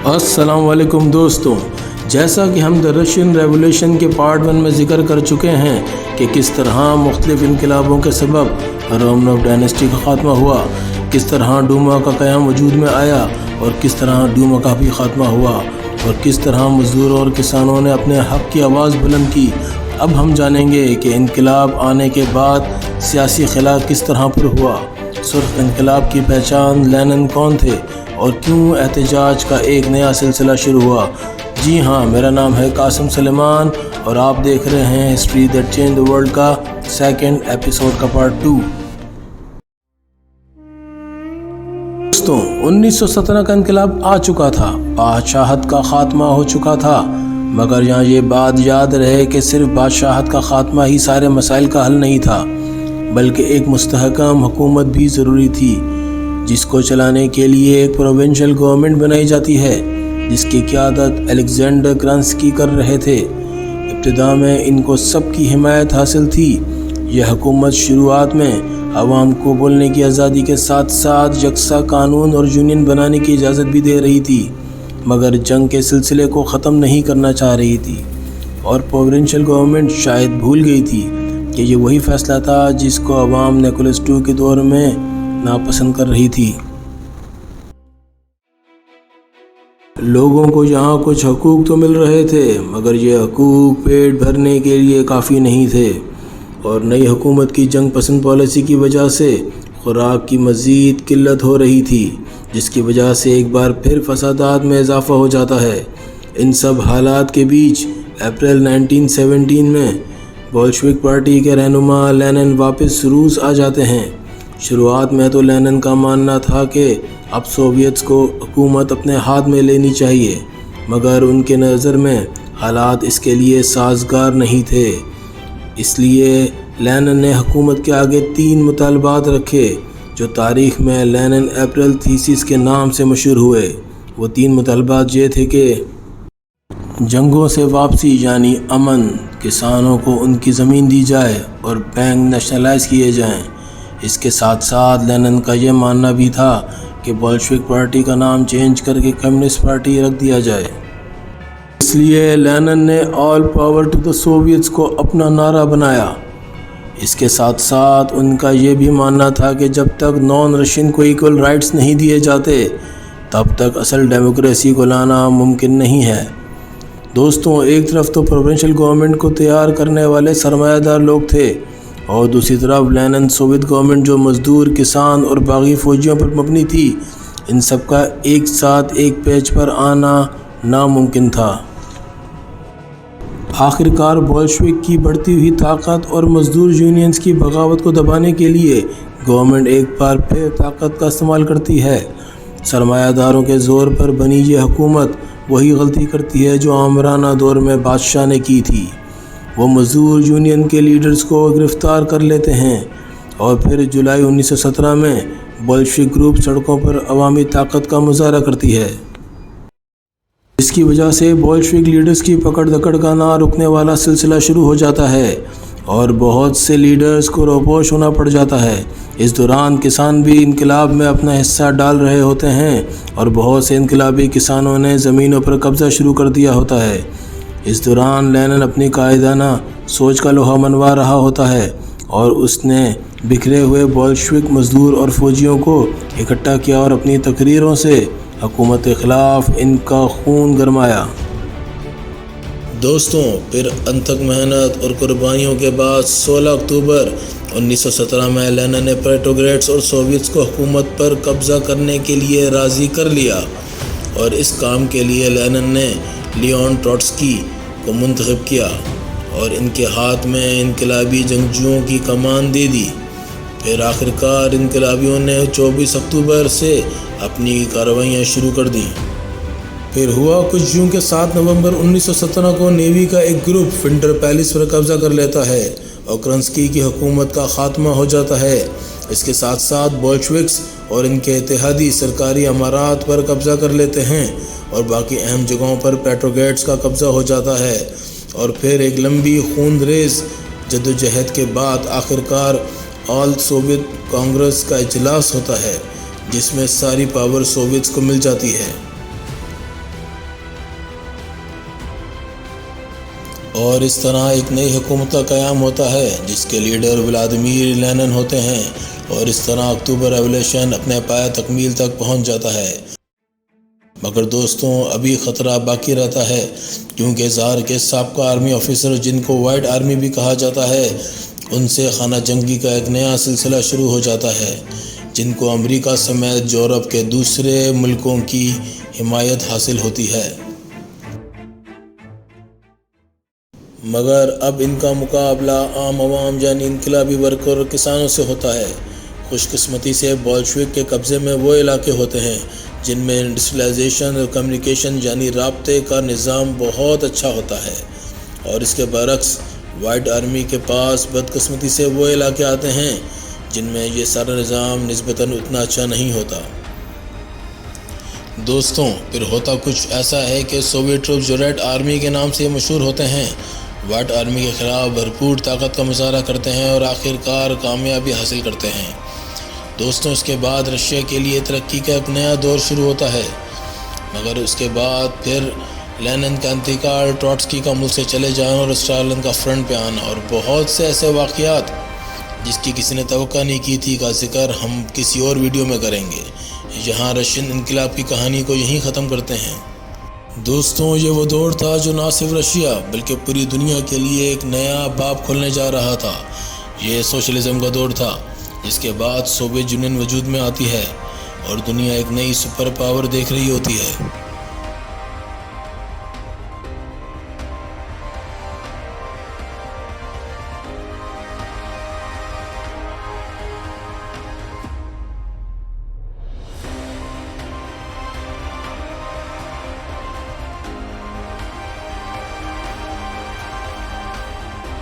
अस्सलाम वालेकुम दोस्तों, जैसा कि हम द रशियन रेवोल्यूशन के पार्ट 1 में ज़िक्र कर चुके हैं कि किस तरह मुख्तलिफ इनकलाबों के सबब रोमनोव डायनेस्टी का ख़ात्मा हुआ, किस तरह डूमा का क़याम वजूद में आया और किस तरह डूमा का भी ख़ात्मा हुआ और किस तरह मज़दूरों और किसानों ने अपने हक़ की आवाज़ बुलंद की। अब हम जानेंगे कि इनकलाब आने के बाद सियासी खिलाफ किस तरह पर हुआ, सुर्ख इनकलाब की पहचान, लेनिन कौन थे और क्यों एहतजाज का एक नया सिलसिला शुरू हुआ। जी हाँ, मेरा नाम है कासिम सलेमान और आप देख रहे हैं history that change the world का सेकंड एपिसोड का पार्ट 2। दोस्तों, 1917 का इनकलाब आ चुका था, बादशाहत का ख़ात्मा हो चुका था, मगर यहाँ ये बात याद रहे कि सिर्फ बादशाहत का ख़ात्मा ही सारे मसाइल का हल नहीं था, बल्कि एक मुस्तहकम हुकूमत भी ज़रूरी थी, जिसको चलाने के लिए एक प्रोविंशियल गवर्नमेंट बनाई जाती है, जिसकी क़यादत अलेक्जेंडर करंस्की कर रहे थे। इब्तिदा में इनको सबकी हिमायत हासिल थी। यह हुकूमत शुरुआत में आवाम को बोलने की आज़ादी के साथ साथ यकसा कानून और यूनियन बनाने की इजाज़त भी दे रही थी, मगर जंग के सिलसिले को ख़त्म नहीं करना चाह रही थी और प्रोविंशियल गवर्नमेंट शायद भूल गई थी कि ये वही फ़ैसला था जिसको आवाम निकोलस II के दौर में नापसंद कर रही थी। लोगों को यहाँ कुछ हकूक़ तो मिल रहे थे, मगर ये हकूक़ पेट भरने के लिए काफ़ी नहीं थे और नई हुकूमत की जंग पसंद पॉलिसी की वजह से खुराक की मज़ीद किल्लत हो रही थी, जिसकी वजह से एक बार फिर फसादात में इजाफ़ा हो जाता है। इन सब हालात के बीच अप्रैल 1917 में बोल्शेविक पार्टी के रहनुमा लेनिन वापस रूस आ जाते हैं। शुरुआत में तो लेनिन का मानना था कि अब सोवियत्स को हुकूमत अपने हाथ में लेनी चाहिए, मगर उनके नज़र में हालात इसके लिए साज़गार नहीं थे। इसलिए लेनिन ने हुकूमत के आगे 3 मुतालबात रखे, जो तारीख़ में लेनिन अप्रैल थीसिस के नाम से मशहूर हुए। वो 3 मुतालबात ये थे कि जंगों से वापसी यानी अमन, किसानों को उनकी ज़मीन दी जाए और बैंक नेशनलाइज किए जाएं। इसके साथ साथ लेनिन का ये मानना भी था कि बोल्शेविक पार्टी का नाम चेंज करके कम्युनिस्ट पार्टी रख दिया जाए। इसलिए लेनिन ने all power to the Soviets को अपना नारा बनाया। इसके साथ साथ उनका ये भी मानना था कि जब तक नॉन रशियन को इक्वल राइट्स नहीं दिए जाते, तब तक असल डेमोक्रेसी को लाना मुमकिन नहीं है। दोस्तों, एक तरफ तो प्रोविंशियल गवर्नमेंट को तैयार करने वाले सरमायादार लोग थे और दूसरी तरफ लेनिन सोवियत गवर्नमेंट जो मज़दूर, किसान और बागी फ़ौजियों पर मबनी थी। इन सब का एक साथ एक पेज पर आना नामुमकिन था। आखिरकार बोल्शेविक की बढ़ती हुई ताकत और मज़दूर यूनियंस की बगावत को दबाने के लिए गवर्नमेंट एक बार फिर ताकत का इस्तेमाल करती है। सरमायादारों के ज़ोर पर बनी ये हुकूमत वही गलती करती है जो आमराना दौर में बादशाह ने की थी। वो मज़दूर यूनियन के लीडर्स को गिरफ़्तार कर लेते हैं और फिर जुलाई 1917 में बोल्शेविक ग्रुप सड़कों पर अवामी ताकत का मुज़ाहरा करती है। इसकी वजह से बोल्शेविक लीडर्स की पकड़ दकड़ का ना रुकने वाला सिलसिला शुरू हो जाता है और बहुत से लीडर्स को रोपोश होना पड़ जाता है। इस दौरान किसान भी इनकलाब में अपना हिस्सा डाल रहे होते हैं और बहुत से इनकलाबी किसानों ने ज़मीनों पर कब्ज़ा शुरू कर दिया होता है। इस दौरान लेनिन अपनी कायदाना सोच का लोहा मनवा रहा होता है और उसने बिखरे हुए बोल्शेविक मज़दूर और फ़ौजियों को इकट्ठा किया और अपनी तकरीरों से हुकूमत के ख़िलाफ़ इनका खून गरमाया। दोस्तों, फिर अनथक मेहनत और कुर्बानियों के बाद 16 अक्टूबर 1917 में लेनिन ने पेट्रोग्रेड्स और सोवियत्स को हुकूमत पर कब्ज़ा करने के लिए राज़ी कर लिया और इस काम के लिए लेनिन ने लियोन ट्रोट्स्की को मुंतखब किया और इनके हाथ में इनकलाबी जंगजुओं की कमान दे दी। फिर आखिरकार इनकलाबियों ने 24 अक्टूबर से अपनी कार्रवाइयाँ शुरू कर दी। फिर हुआ कुछ यूँ के 7 नवंबर 1917 को नेवी का एक ग्रुप विंटर पैलेस पर कब्ज़ा कर लेता है और करंस्की की हुकूमत का ख़ात्मा हो जाता है। इसके साथ साथ बोल्शेविक्स और इनके इत्तेहादी सरकारी अमारात पर कब्ज़ा कर लेते हैं और बाकी अहम जगहों पर पेट्रोग्रेड्स का कब्ज़ा हो जाता है। और फिर एक लंबी खूनरेज़ जद्दोजहद के बाद आखिरकार ऑल सोवियत कांग्रेस का इजलास होता है, जिसमें सारी पावर सोवियत्स को मिल जाती है। اور اس طرح ایک نئی حکومت کا قیام ہوتا ہے جس کے لیڈر ولادیمیر لینن ہوتے ہیں، اور اس طرح اکتوبر ریولیوشن اپنے پایہ تکمیل تک پہنچ جاتا ہے۔ مگر دوستوں، ابھی خطرہ باقی رہتا ہے، کیونکہ زار کے سابقہ آرمی آفیسر جن کو وائٹ آرمی بھی کہا جاتا ہے، ان سے خانہ جنگی کا ایک نیا سلسلہ شروع ہو جاتا ہے، جن کو امریکہ سمیت یورپ کے دوسرے ملکوں کی حمایت حاصل ہوتی ہے۔ مگر اب ان کا مقابلہ عام عوام یعنی انقلابی ورکر اور کسانوں سے ہوتا ہے۔ خوش قسمتی سے بولشوک کے قبضے میں وہ علاقے ہوتے ہیں جن میں انڈسٹریلائزیشن اور کمیونیکیشن یعنی رابطے کا نظام بہت اچھا ہوتا ہے، اور اس کے برعکس وائٹ آرمی کے پاس بدقسمتی سے وہ علاقے آتے ہیں جن میں یہ سارا نظام نسبتاً اتنا اچھا نہیں ہوتا۔ دوستوں، پھر ہوتا کچھ ایسا ہے کہ سوویٹ ٹروپس جو ریڈ آرمی کے نام سے مشہور ہوتے ہیں، وائٹ آرمی کے خلاف بھرپور طاقت کا مظاہرہ کرتے ہیں اور آخر کار کامیابی حاصل کرتے ہیں۔ دوستوں، اس کے بعد رشیا کے لیے ترقی کا ایک نیا دور شروع ہوتا ہے، مگر اس کے بعد پھر لینن کا انتقال، ٹروٹسکی کا ملک سے چلے جانا اور اسٹالن کا فرنٹ پہ آنا، اور بہت سے ایسے واقعات جس کی کسی نے توقع نہیں کی تھی کا ذکر ہم کسی اور ویڈیو میں کریں گے۔ یہاں رشین انقلاب کی کہانی کو یہیں ختم کرتے ہیں۔ دوستوں، یہ وہ دور تھا جو نہ صرف رشیا بلکہ پوری دنیا کے لیے ایک نیا باب کھولنے جا رہا تھا۔ یہ سوشلزم کا دور تھا جس کے بعد سوویت یونین وجود میں آتی ہے اور دنیا ایک نئی سپر پاور دیکھ رہی ہوتی ہے۔